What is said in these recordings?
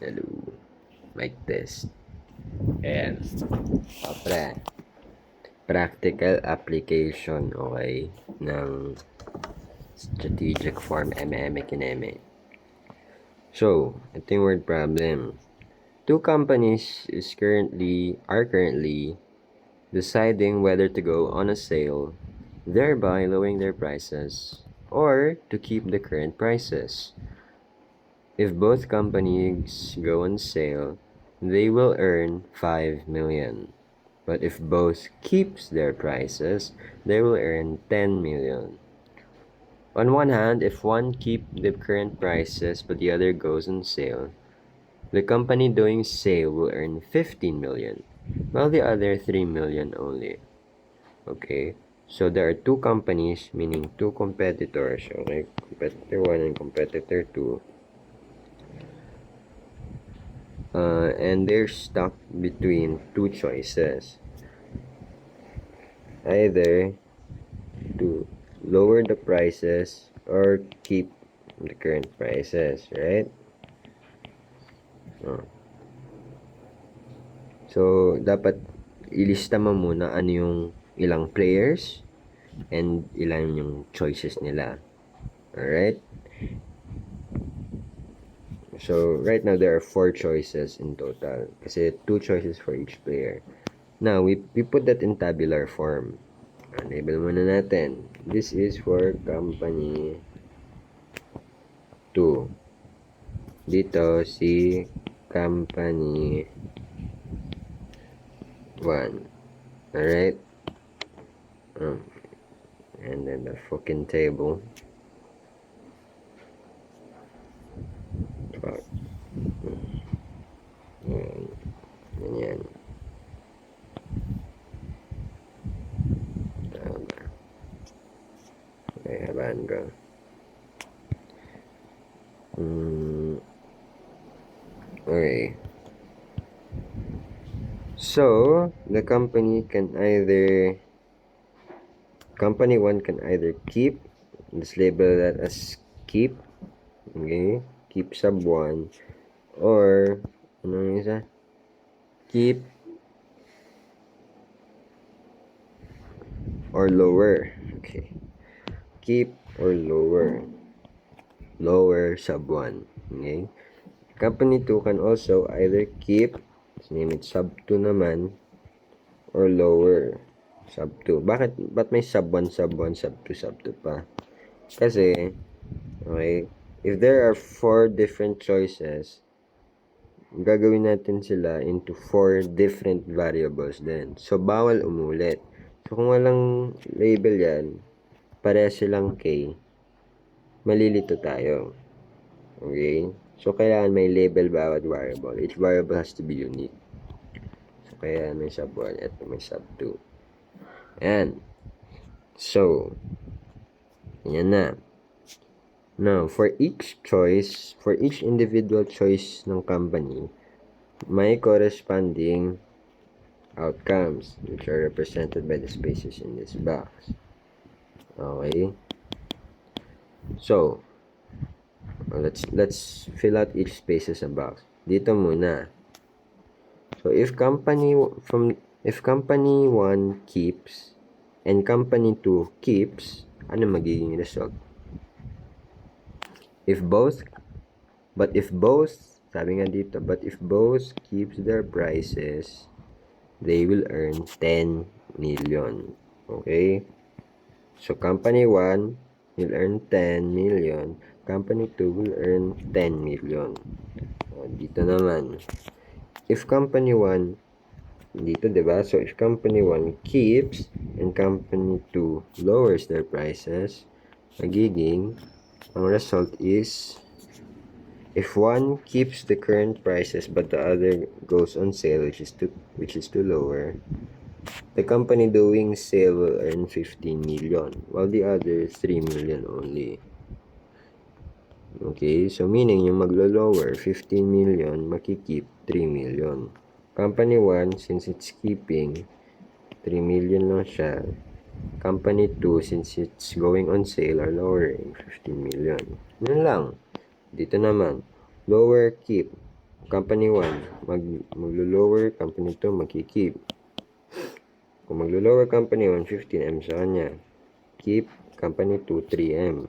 Hello. Mic test. Ayan. Pre. Practical application, okay, ng strategic form eme kineme. So, ito yung word problem. Two companies are currently deciding whether to go on a sale, thereby lowering their prices, or to keep the current prices. If both companies go on sale, they will earn 5 million. But if both keeps their prices, they will earn 10 million. On one hand, if one keep the current prices but the other goes on sale, the company doing sale will earn 15 million, while the other 3 million only. Okay, so there are two companies, meaning two competitors, okay, competitor 1 and competitor 2. And they're stuck between two choices. Either to lower the prices or keep the current prices, right? So, dapat ilista mo muna ano yung ilang players and ilan yung choices nila. Alright? So, right now, there are 4 choices in total. Kasi 2 choices for each player. Now, we put that in tabular form. Label muna natin. This is for company 2. Dito, si company 1. Alright? And then the fucking table. Fuck. Ganyan. Okay, habaan ko. Okay. So, the company 1 can either keep, let's label that as keep, okay, keep sub 1, or, ano yung isa? Keep, or lower, okay, keep or lower sub 1, okay. Company 2 can also either keep, let's name it sub 2 naman, or lower sub 2. Ba't may sub 1, sub 1, sub 2, sub 2 pa? Kasi, okay, if there are 4 different choices, gagawin natin sila into 4 different variables din. So, bawal umulit. So, kung walang label yan, pareha silang K, malilito tayo. Okay? So, kailangan may label bawat variable. Each variable has to be unique. So, kaya may sub 1 at may sub 2. Ayan. So, yan na. Now, for each individual choice ng company, may corresponding outcomes which are represented by the spaces in this box. Okay? So, let's fill out each spaces sa box. Dito muna. So, if company 1 keeps and company 2 keeps, ano magiging result? If both, sabi nga dito, but if both keeps their prices, they will earn 10 million. Okay? So, company 1 will earn 10 million. Company 2 will earn 10 million. So, dito naman. If company 1, dito, diba? So, if company 1 keeps and company 2 lowers their prices, magiging, ang result is, if one keeps the current prices but the other goes on sale, which is too lower, the company doing sale will earn 15 million, while the other 3 million only. Okay, so meaning yung maglo-lower 15 million, makikip 3 million. Company 1, since it's keeping 3 million lang siya. Company 2, since it's going on sale, are lowering 15 million. Yun lang. Dito naman, lower keep. company 1, maglo-lower, company 2, magki-keep. Kung maglo-lower company 1, 15M sa kanya. Keep, company 2, 3M.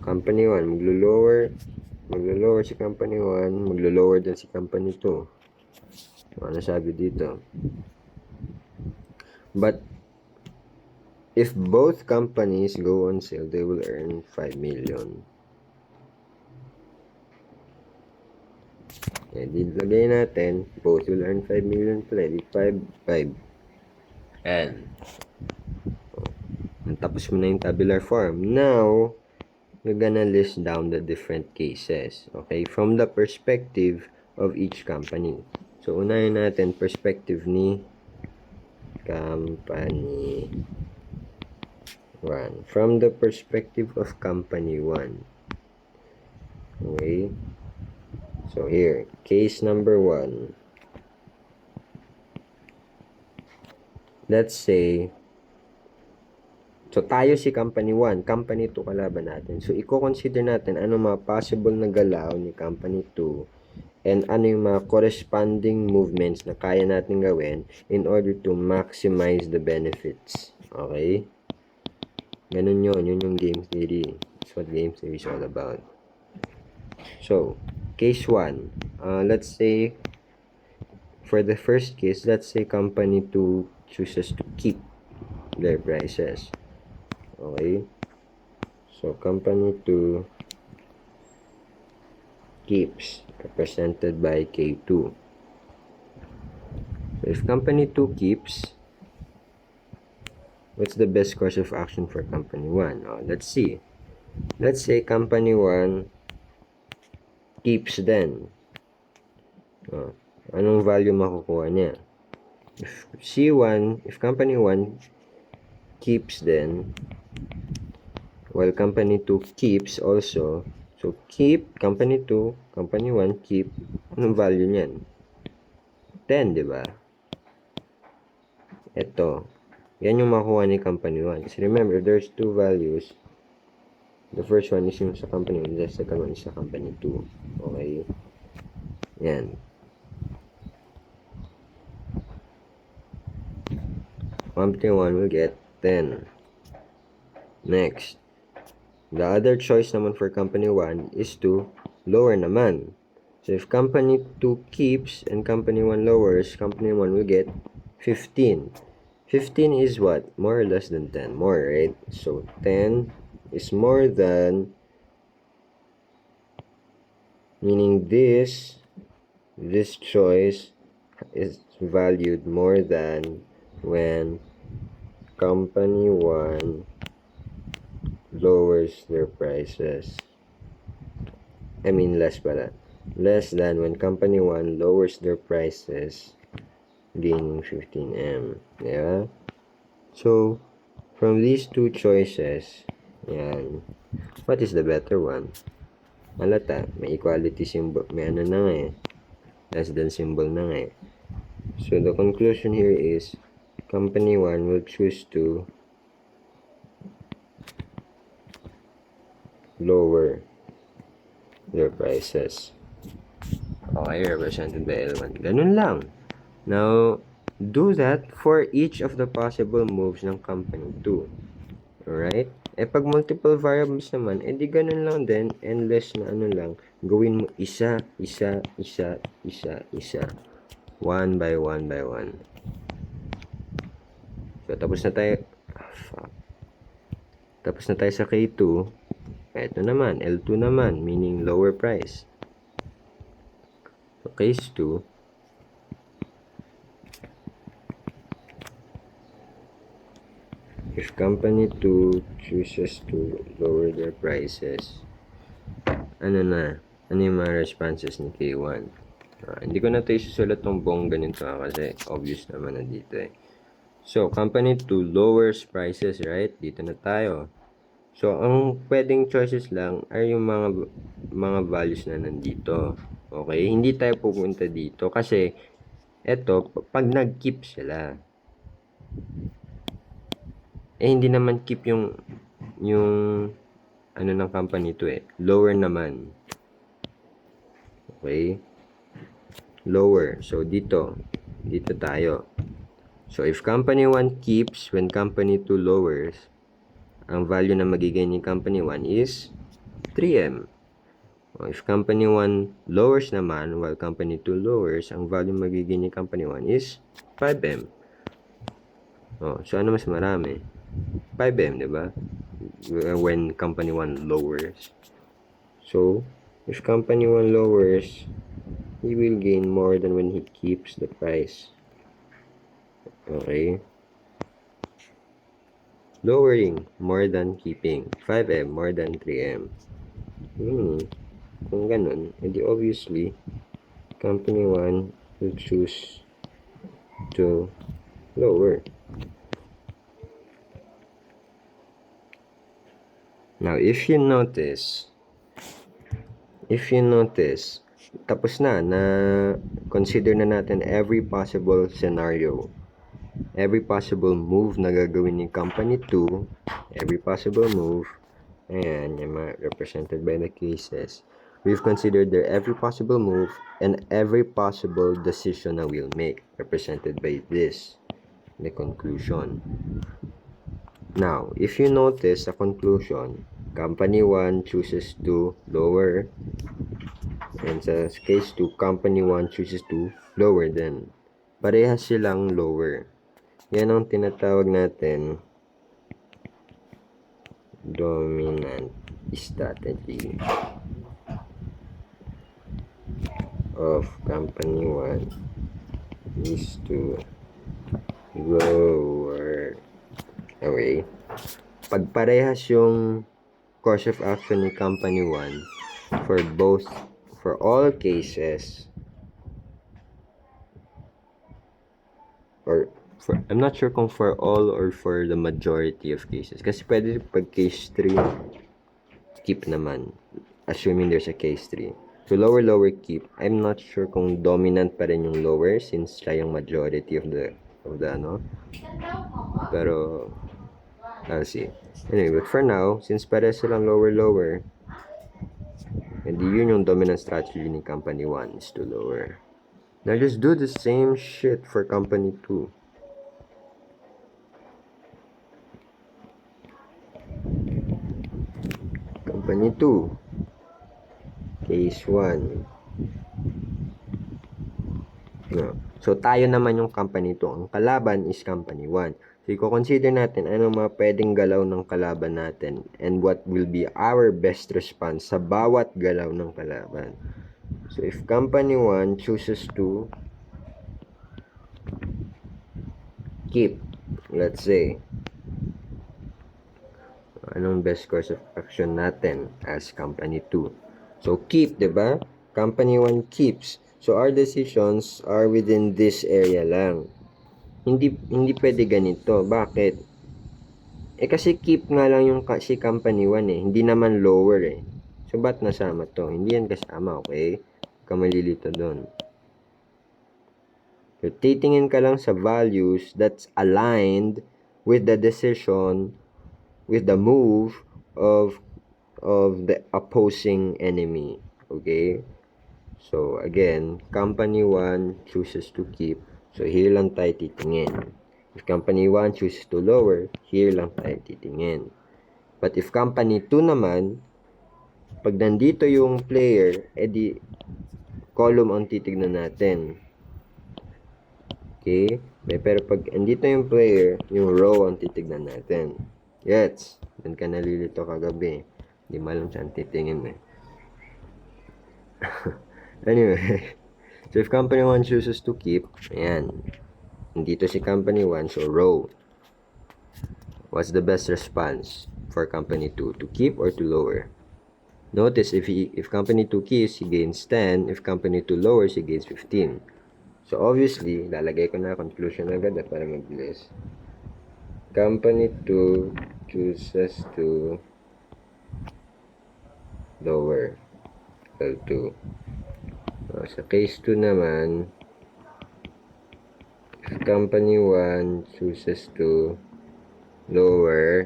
Company 1, maglo-lower si company 1, maglo-lower din si company 2. Ano sabi dito? But if both companies go on sale, they will earn 5 million. Lagay natin, both will earn 5 million pala. 5. And tapos mo na yung tabular form. Now, you're gonna list down the different cases. Okay? From the perspective of each company. So, unahin natin perspective ni company 1. From the perspective of company 1. Okay? So, here. Case number 1. Let's say, so tayo si company 1, company 2 kalaban natin. So, i-consider natin ano mga possible na galaw ni company 2 and ano yung mga corresponding movements na kaya natin gawin in order to maximize the benefits. Okay? Ganun yun. Yun yung game theory. That's what game theory is all about. So, case 1. Let's say, for the first case, let's say company 2 chooses to keep their prices. Okay? So, company 2 keeps, represented by K2. So, if company 2 keeps, what's the best course of action for company 1? Let's see. Let's say company 1 keeps then. Anong value makukuha niya? If company 1 keeps then, while company 2 keeps also, so keep, company 2, company 1, keep, anong value niyan? 10, di ba? Ito, yan yung makuha ni company 1. Kasi remember, there's two values. The first one is yung sa company 1, the second one is sa company 2. Okay? Yan. Company 1 will get 10. Next. The other choice naman for company 1 is to lower naman. So, if company 2 keeps and company 1 lowers, company 1 will get 15. 15 is what? More or less than 10. More, right? So, 10 is more than, meaning this choice is valued more than when company 1 lowers their prices. I mean, less than when company 1 lowers their prices, gaining 15M. Yeah? So, from these two choices, yan, what is the better one? Halata, may equality symbol, may ano na nga less than symbol na nga So, the conclusion here is, company 1 will choose to lower their prices. Okay, represented by L1. Ganun lang. Now, do that for each of the possible moves ng company 2. Alright? Pag multiple variables naman, di ganun lang din, endless na ano lang, gawin mo isa. One by one. So, tapos na tayo sa K2. Ito naman, L2 naman, meaning lower price. So, case 2, if company 2 chooses to lower their prices, ano yung mga responses ni K1? Hindi ko na ito isusulat ng buong ganito kasi obvious naman na dito So, company 2 lowers prices, right? Dito na tayo. So, ang pwedeng choices lang ay yung mga values na nandito. Okay? Hindi tayo pupunta dito kasi eto, pag nag-keep sila, hindi naman keep yung ano ng company to lower naman. Okay? lower. So, dito tayo. So, if company 1 keeps when company 2 lowers, ang value na magiging ni company 1 is 3M. If company 1 lowers naman, while company 2 lowers, ang value magiging ni company 1 is 5M. So ano mas marami? 5M, di ba? When company 1 lowers. So, if company 1 lowers, he will gain more than when he keeps the price. Okay? Lowering more than keeping. 5M more than 3M. Kung ganun, edi obviously, company 1 will choose to lower. Now, if you notice, tapos na consider na natin every possible scenario, every possible move na gagawin ni company 2, every possible move, ayan, yung represented by the cases. We've considered their every possible move and every possible decision na we'll make, represented by this, the conclusion. Now, if you notice the conclusion, company 1 chooses to lower, and sa case 2, company 1 chooses to lower din. Parehas silang lower. Yan ang tinatawag natin dominant strategy of company 1 is to lower. Okay. Pag parehas yung course of action ni company 1 for all cases, or I'm not sure kung for all or for the majority of cases. Kasi pwede pag case 3, keep naman. Assuming there's a case 3. So, lower, keep. I'm not sure kung dominant pa rin yung lower since siya yung majority of the ano. Pero, I'll see. Anyway, but for now, since pare silang lower, hindi yun yung dominant strategy ni company 1 is to lower. Now, just do the same shit for company 2. Company 2. Case 1. No. So, tayo naman yung company 2. Ang kalaban is company 1. So, i-consider natin ano mga pwedeng galaw ng kalaban natin and what will be our best response sa bawat galaw ng kalaban. So, if company 1 chooses to keep, let's say, anong best course of action natin as company 2? So, keep, diba? Company 1 keeps. So, our decisions are within this area lang. Hindi pwede ganito. Bakit? Kasi keep nga lang yung si company 1 eh. Hindi naman lower eh. So, ba't nasama to? Hindi yan kasama, okay? Kamalilito doon. So, titingin ka lang sa values that's aligned with the decision, with the move of the opposing enemy. Okay? So, again, company 1 chooses to keep. So, here lang tayo titingin. If company 1 chooses to lower, here lang tayo titingin. But if company 2 naman, pag nandito yung player, edi column ang titignan natin. Okay? Pero pag nandito yung player, yung row ang titignan natin. Gets? Doon ka nalilito kagabi. Hindi mo alam saan titingin eh. Anyway, so if company 1 chooses to keep, ayan. Nandito si company 1, so row. What's the best response for company 2? To keep or to lower? Notice, if company 2 keeps, he gains 10. If company 2 lowers, he gains 15. So, obviously, lalagay ko na conclusion agad para mabilis. Company 2 chooses to lower. Equal to. Sa case 2 naman, if company 1 chooses to lower,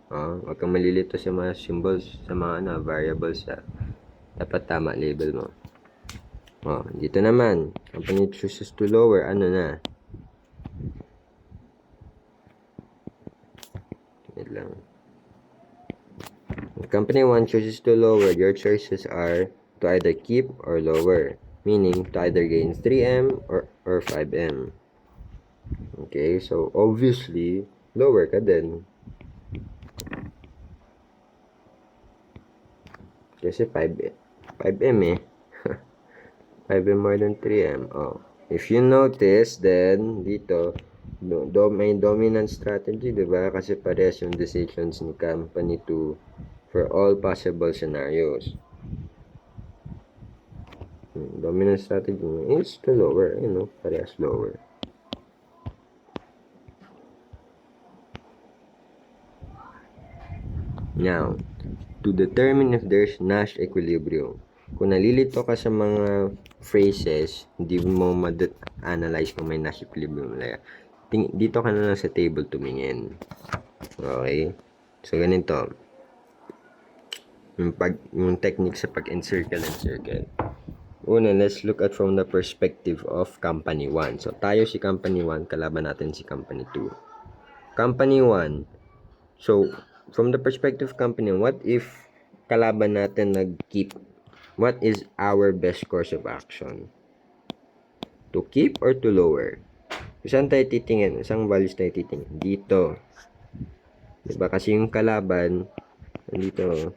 wag kang malilito sa mga symbols, sa mga variables. Dapat tama label mo. Oh, dito naman, company chooses to lower, ano na? Wait lang. If company 1 chooses to lower, your choices are to either keep or lower, meaning to either gain 3M or 5M. Okay, so obviously, lower ka din. Kasi 5M eh. 5M more than 3M. Oh. If you notice, then, dito, may dominant strategy, diba? Kasi parehas yung decisions ni company 2 for all possible scenarios. Dominant strategy is to lower, parehas lower. Now, to determine if there's Nash equilibrium, kung nalilito ka sa mga phrases, hindi mo ma-analyze kung may Nash equilibrium. Dito ka na lang sa table tumingin. Okay? So, ganito. Yung technique sa pag-encircle and circle. Una, let's look at from the perspective of company 1. So, tayo si company 1, kalaban natin si company 2. Company 1, so, from the perspective of company, what if kalaban natin nag-keep? What is our best course of action? To keep or to lower? Saan tayo titingin? Isang values tayo titingin? Dito. Diba? Kasi yung kalaban, nandito.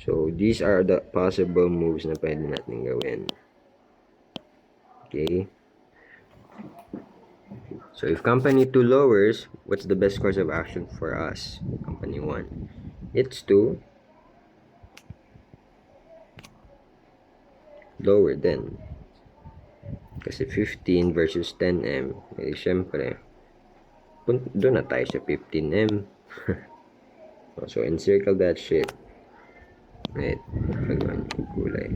So, these are the possible moves na pwede natin gawin. Okay? So, if company 2 lowers, what's the best course of action for us? Company 1. It's to lower din. Kasi 15 versus 10M. Eh, syempre, doon na tayo sa 15M. So, encircle that shit. Right. Pagawin yung kulay.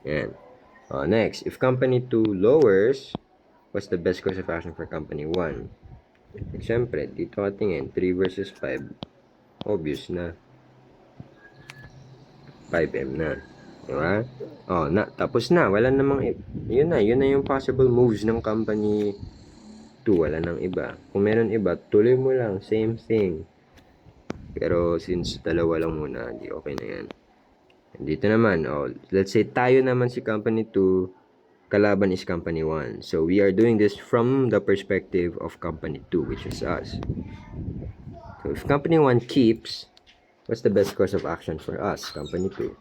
Yan. Next, if company 2 lowers, what's the best course of action for company 1? Siyempre, dito ka tingin, 3 versus 5. Obvious na. 5M na. Diba? Tapos na. Wala namang, yun na yung possible moves ng company 2. Wala nang iba. Kung meron iba, tuloy mo lang. Same thing. Pero since dalawa lang muna, di okay na yan. Dito naman, let's say tayo naman si company 2, kalaban is company 1. So, we are doing this from the perspective of company 2, which is us. So, if company 1 keeps, what's the best course of action for us, company 2?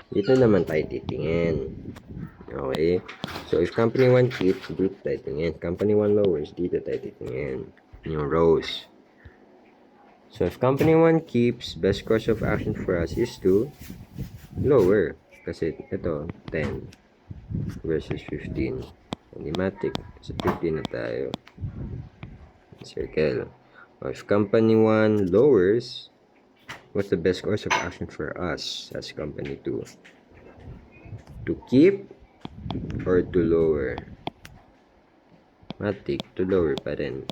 Dito naman tayo titingin. Okay? So, if company 1 keeps, dito tayo tingin. Company 1 lowers, dito tayo titingin. Yung rows. So, if company 1 keeps, best course of action for us is to lower. Kasi, ito, 10 versus 15. Animatic. So, 15 na tayo. Circle. If company 1 lowers, what's the best course of action for us as company 2? To keep or to lower? Matic, to lower pa rin.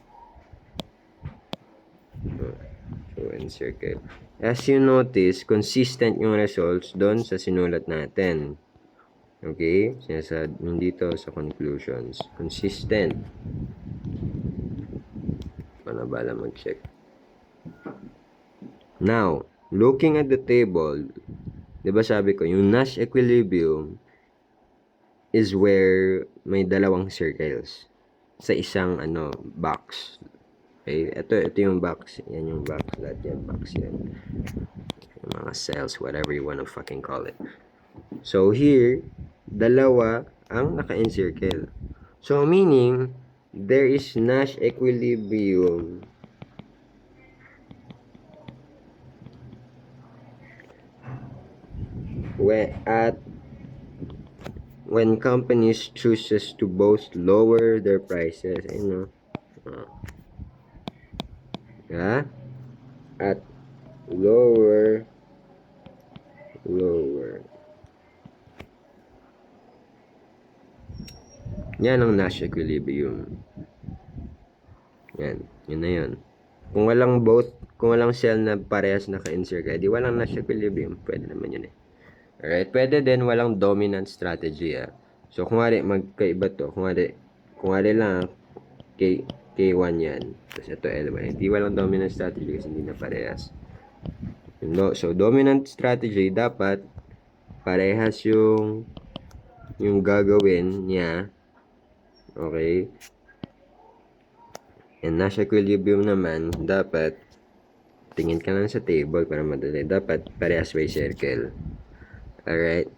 So, encircle. As you notice, consistent yung results doon sa sinulat natin. Okay? Sinasad dito sa conclusions. Consistent. Bala mag-check. Now, looking at the table, diba sabi ko, yung Nash equilibrium is where may dalawang circles sa isang box. Okay? Ito yung box. Yan yung box. Lahat yan, box yan. Yung mga cells, whatever you wanna fucking call it. So, here, dalawa ang naka-encircle. So, meaning, there is Nash equilibrium when companies chooses to both lower their prices, at lower. Yan ang Nash equilibrium. Yan, yun na yun. Kung walang sell na parehas naka-encircle, di walang Nash equilibrium, pwede naman yun eh. Alright, pwede din walang dominant strategy So, kung magkaiba to, kung lang, K1 yan, tapos ito L1, hindi walang dominant strategy kasi hindi na parehas. So, dominant strategy, dapat parehas yung gagawin niya. Okay? And nasa equilibrium naman, dapat tingin ka lang sa table para madali. Dapat parehas may circle. Alright?